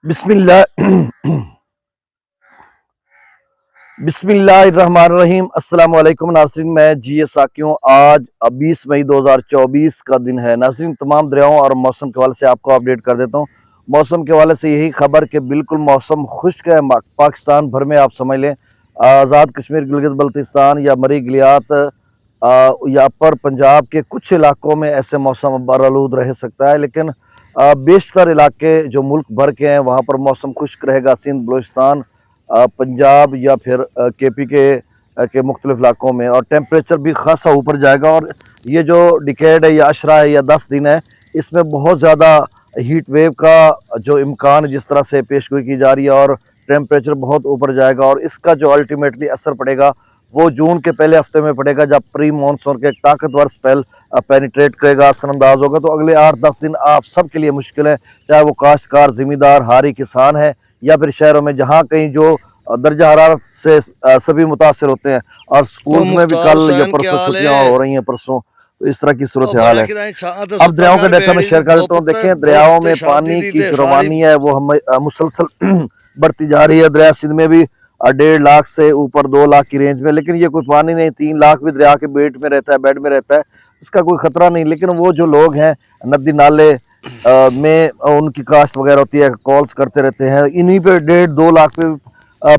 बिस्मिल्लाह बिस्मिल्लाहिर्रहमानिर्रहीम। अस्सलाम वालेकुम नाज़रीन, मैं जी साकियों। आज 20 मई 2024 का दिन है नाज़रीन। तमाम दरियाओं और मौसम के हवाले से आपको अपडेट कर देता हूँ। मौसम के हवाले से यही खबर कि बिल्कुल मौसम खुश्क है पाकिस्तान भर में। आप समझ लें आज़ाद कश्मीर, गिलगित बल्तिस्तान या मरी गिलियात या पर पंजाब के कुछ इलाकों में ऐसे मौसम बरआलूद रह सकता है, लेकिन बेशतर इलाके जो मुल्क भर के हैं वहाँ पर मौसम खुश्क रहेगा। सिंध, बलूचिस्तान, पंजाब या फिर केपी के मुख्तलिफ इलाकों में, और टेम्परेचर भी खासा ऊपर जाएगा। और ये जो डिकेड है या अशरा है या 10 दिन है, इसमें बहुत ज़्यादा हीट वेव का जो इम्कान जिस तरह से पेशगोई की जा रही है, और टेम्परेचर बहुत ऊपर जाएगा। और इसका जो अल्टीमेटली असर पड़ेगा वो जून के पहले हफ्ते में पड़ेगा, जब प्री मानसून के एक ताकतवर स्पेल पेनिट्रेट करेगा, असरअंदाज होगा। तो अगले 8-10 दिन आप सब के लिए मुश्किल है, चाहे वो काश्तकार, ज़मींदार, हारी किसान है या फिर शहरों में जहाँ कहीं जो दर्जा हरारत से सभी मुतासर होते हैं। और स्कूल में भी कल या परसों छुट्टियाँ हो रही हैं, परसों। तो इस तरह की सूरत हाल है। अब दरियाओं का डाटा में शेयर कर देता हूँ। देखें, दरियाओं में पानी की जो रवानी है वो हम मुसलसल बढ़ती जा रही है। दरिया सिंध में भी 1.5 लाख से ऊपर 2 लाख की रेंज में, लेकिन ये कोई पानी नहीं। 3 लाख भी दरिया के बेड में रहता है, बेड में रहता है, इसका कोई खतरा नहीं। लेकिन वो जो लोग हैं नदी नाले में उनकी काश्त वगैरह होती है, कॉल्स करते रहते हैं, इन्हीं पे 1.5-2 लाख पे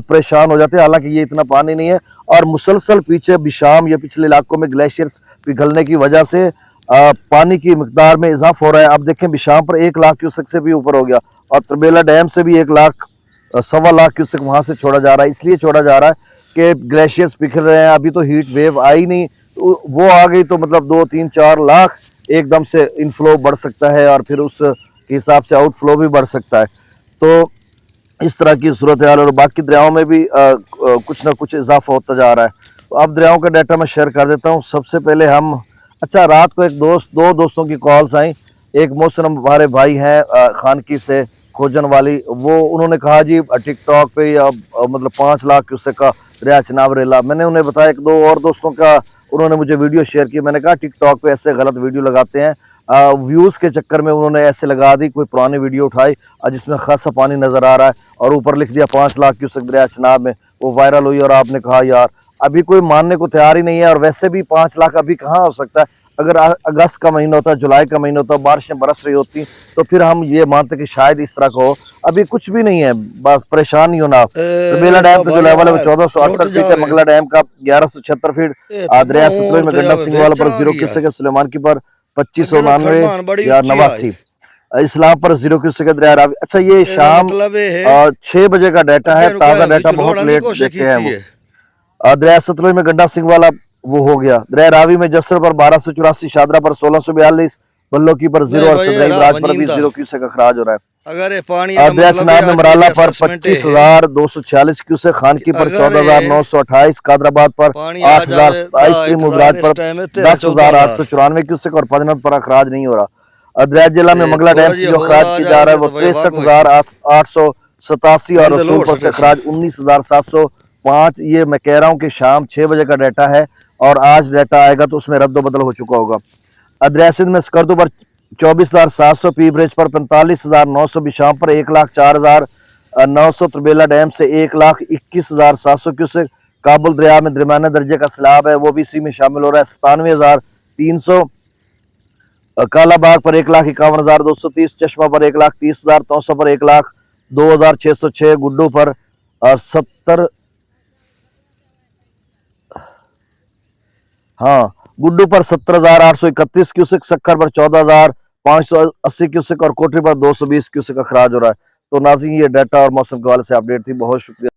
परेशान हो जाते हैं। हालांकि ये इतना पानी नहीं है, और मुसलसल पीछे बिशाम या पिछले इलाकों में ग्लेशियर्स पिघलने की वजह से पानी की मिकदार में इजाफा हो रहा है। अब देखें, बिशाम पर 1 लाख क्यूसेक से भी ऊपर हो गया, और तरबेला डैम से भी 1 लाख 1.25 लाख क्यूसेक वहां से छोड़ा जा रहा है। इसलिए छोड़ा जा रहा है कि ग्लेशियर्स पिघल रहे हैं। अभी तो हीट वेव आई नहीं, तो वो आ गई तो मतलब 2-3-4 लाख एकदम से इनफ्लो बढ़ सकता है, और फिर उस हिसाब से आउटफ्लो भी बढ़ सकता है। तो इस तरह की सूरत हाल, और बाकी दरियाओं में भी कुछ ना कुछ इजाफा होता जा रहा है। तो अब दरियाओं का डाटा मैं शेयर कर देता हूँ। सबसे पहले हम रात को दो दोस्तों की कॉल्स आई। एक मोहसिन हमारे भाई हैं खानकी से, खोजन वाली, वो उन्होंने कहा जी टिकटॉक पे या मतलब 5 लाख क्यूसेक का दरिया चिनाब रेला। मैंने उन्हें बताया, 1-2 और दोस्तों का उन्होंने मुझे वीडियो शेयर की। मैंने कहा टिकटॉक पे ऐसे गलत वीडियो लगाते हैं, व्यूज़ के चक्कर में उन्होंने ऐसे लगा दी, कोई पुरानी वीडियो उठाई जिसमें खासा पानी नज़र आ रहा है, और ऊपर लिख दिया 5 लाख क्यूसेक दरिया चिनाब में। वो वायरल हुई, और आपने कहा यार अभी कोई मानने को तैयार ही नहीं है। और वैसे भी 5 लाख अभी कहाँ हो सकता है। अगर अगस्त का महीना होता, जुलाई का महीना होता, बारिशें बरस रही होती, तो फिर हम ये मानते कि शायद इस तरह का हो। अभी कुछ भी नहीं है, बस परेशान नहीं होना। तरबेला डैम का जो लेवल है वो 1468 फीट है, मंगला डैम का 1176 फीट, दरिया सतलुज में गंडा सिंह वाला पर 0 क्यूसेक है, सुलेमान की पर 2599 या 89, इस्लाम पर 0 क्यूसेक है, दरिया रावी। अच्छा, ये शाम 6 बजे का डाटा है, ताज़ा डाटा बहुत लेट देखे हैं वो। दरिया सतलुज में गंडा सिंह वाला वो हो गया। दरिया रावी में जसर पर 1284, शादरा पर 1642, बल्लो की पर 0, और सदराई राज पर भी 0 क्यूसेक अखराज हो रहा है। अगर पानी दरिया चिनाब में मराला पर 25,246 क्यूसेक, खानकी पर 14,928, कादराबाद पर 8,027, त्रिमुद्राज पर 10,894 क्यूसेक, और पजनत पर अखराज नहीं हो रहा। दरिया जिला में मंगला डैम से जो अखराज किया जा रहा है वो 63,887, और रसूलपुर से अखराज 19,705। ये मैं कह रहा हूँ कि शाम 6 बजे का डाटा है, और आज डाटा आएगा तो उसमें रद्द-बदल हो चुका होगा। दरिया सिंध में स्कर्दू पर 24,700, पी ब्रिज पर 45,900, बिशाम पर 1,04,900, तरबेला डैम से 1,21,700 क्यूसेक। काबुल दरिया में दरमियाने दर्जे का सैलाब है, वो भी इसी में शामिल हो रहा है, 97,300। कालाबाग पर 1,51,230, चश्मा पर 1,30,000, तौसा पर 1,02,606, गुड्डू पर 70 गुड्डू पर 17,831 क्यूसेक, सक्कर पर 14,580 क्यूसेक, और कोटरी पर 220 क्यूसेक अखराज हो रहा है। तो नाज़रीन, ये डाटा और मौसम के हवाले से अपडेट थी। बहुत शुक्रिया।